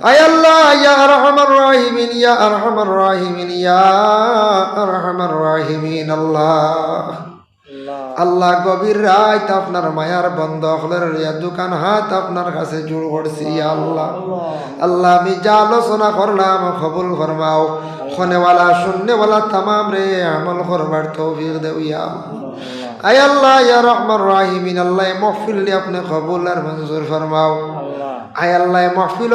আয় আল্লাহ ইয়া আরহামার রাহিমিন, ইয়া আরহামার রাহিমিন, ইয়া আরহামার রাহিমিন। আল্লাহ আল্লাহ গভীর রাত আপনার মায়ার বন্ধ হলের দোকান হাত আপনার কাছে জোর করছি আল্লাহ। আল্লাহ আমি যা আলোচনা করলাম কবুল ফরমাও, শোনেওয়ালা শুননেওয়ালা তামাম রে আমল করবার তৌফিক দেও ইয়া আয় আল্লাহ ইয়া রহমান রাহিমিন। আল্লাহ মহফিল আপনি কবুল আর মঞ্জুর ফরমাও। আয় আল্লাহ মহফিল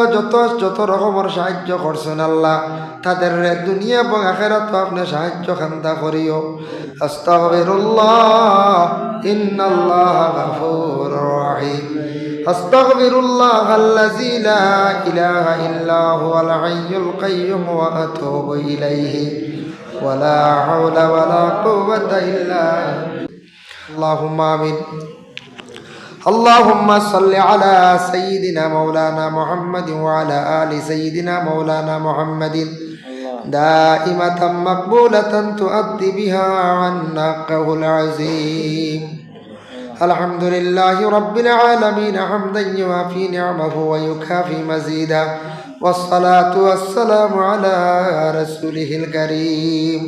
যত রকমের সাহায্য করছেন আল্লাহ, তাদের দুনিয়া এবং আখিরাত আপনি সাহায্য খান্তা করিও। আস্তাগফিরুল্লাহ ইন্নাল্লাহা গাফুরুর রহিম। আস্তাগফিরুল্লাহ আল্লাযী লা ইলাহা ইল্লা হুয়াল হাইয়ুল কাইয়্যুম ওয়া আতুবু ইলাইহি ওয়া লা হাওলা ওয়া লা কুওয়াতা ইল্লা আল্লাহুম্মা আমিন। اللهم صل على سيدنا مولانا محمد وعلى آل سيدنا مولانا محمد دائمة مقبولة تؤدي بها عنا قول العظيم. الحمد لله رب العالمين حمدا يوافي نعمه ويكافي مزيدا، والصلاة والسلام على رسوله الكريم.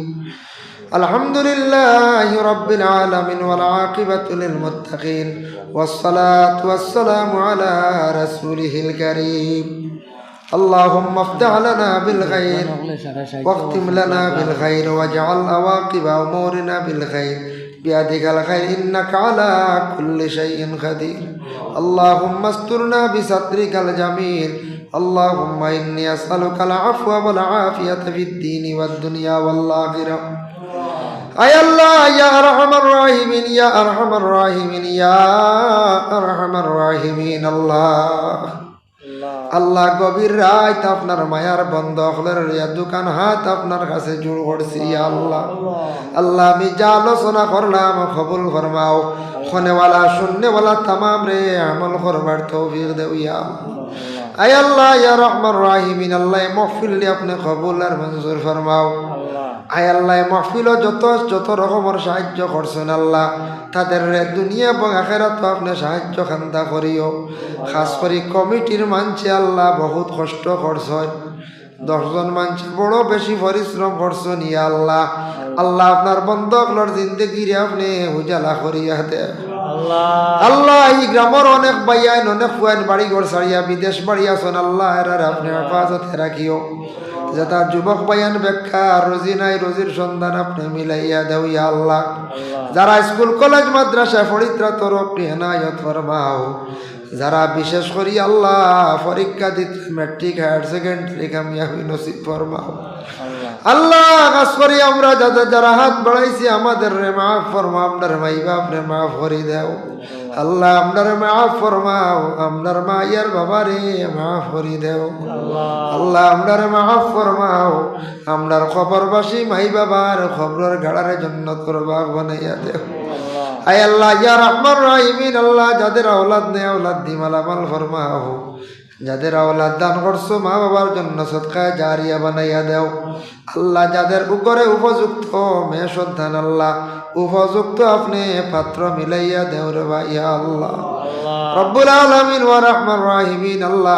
الحمد لله رب العالمين والعاقبة للمتقين، والصلاة والسلام على رسوله الكريم. اللهم افتح لنا بالخير واختم لنا بالخير واجعل عواقب أمورنا بالخير بيدك الخير إنك على كل شيء قدير. اللهم استرنا بسترك الجميل. اللهم إني أسألك العفو والعافية في الدين والدنيا والآخرة. আয় আল্লাহ ইয়া আরহামার রাহিমিন, ইয়া আরহামার রাহিমিন, ইয়া আরহামার রাহিমিন। আল্লাহ আল্লাহ গভীর রাত আপনার মায়ার বন্ধ হলের দোকান হাত আপনার কাছে জোর করছি আল্লাহ। আল্লাহ আমি যা আলোচনা করলাম কবুল ফরমাও, শোনেওয়ালা শুননেওয়ালা তামাম রে আমল করবার তৌফিক দেও ইয়া আয় আল্লাহ ইয়া রহমান রাহিমিন। আল্লাহ মহফিল আপনি কবুল আর মঞ্জুর ফরমাও। আয় আল্লাহ মহফিল যত রকমের সাহায্য করছেন আল্লাহ, তাদের দুনিয়া এবং আখিরাত আপনি সাহায্য খান্তা করিও। খাস করে কমিটির মানছে আল্লাহ বহুত কষ্ট করছেন, 10 জন মানুষ বড় বেশি পরিশ্রম করছেন ইয়া আল্লাহ। আল্লাহ আপনার বন্ধকলর জিন্দগিরে আপনি উজালা করিয়া দেন আল্লাহ। এই গ্রামের অনেক বাইয়াইন অনেক ফুয়াইন বাড়ি ঘর ছাড়িয়া বিদেশ বাড়ি আছেন আল্লাহ, এরার আপনি হেফাজতে রাখিও। যেটা যুবক বায়ান ব্যাখ্যা রোজি নাই, রোজির সন্ধান আপনি মিলাইয়া দেও ইয়া আল্লাহ। যারা স্কুল কলেজ মাদ্রাসা পড়িত্রা তরফ এনায়ত ফরমাও। যারা বিশেষ করি আল্লাহ পরীক্ষা দিতে ম্যাট্রিক হায়ার সেকেন্ডারি কামিয়াবি নসিব ফরমাও আল্লাহ। কাজ করি আমরা যারা হাত বাড়াইছি আমাদের রে মাফ ফরমাও, আপনার মাই বাপ রে মাফ করি দেও আল্লাহ। আপনার মাফ ফরমাও, আপনার মাইয়ার বাবা রে মাফ করি দেও আল্লাহ। আপনার মাফ ফরমাও, আপনার খবরবাসী মাই বাবার খবরের গাড়ারে জান্নাতের বাগ বানাইয়া দেও আয় আল্লাহ ইয়া রহমান রাহিমিন। আল্লাহ যাদের আওলাদ নেই আওলাদ দি মালামাল ফরমাও, যাদের আওলাদ দান করছো মা বাবার জন্য সদকায়ে জারিয়া বানাইয়া দেও আল্লাহ। যাদের উপরে উপযুক্ত মেয়ে সন্তান আল্লাহ উপযুক্ত আপনি পাত্র মিলাইয়া দেও রে ভাই আল্লাহ রব্বুল আলামিন ওয়া রহমান রাহিমিন। আল্লাহ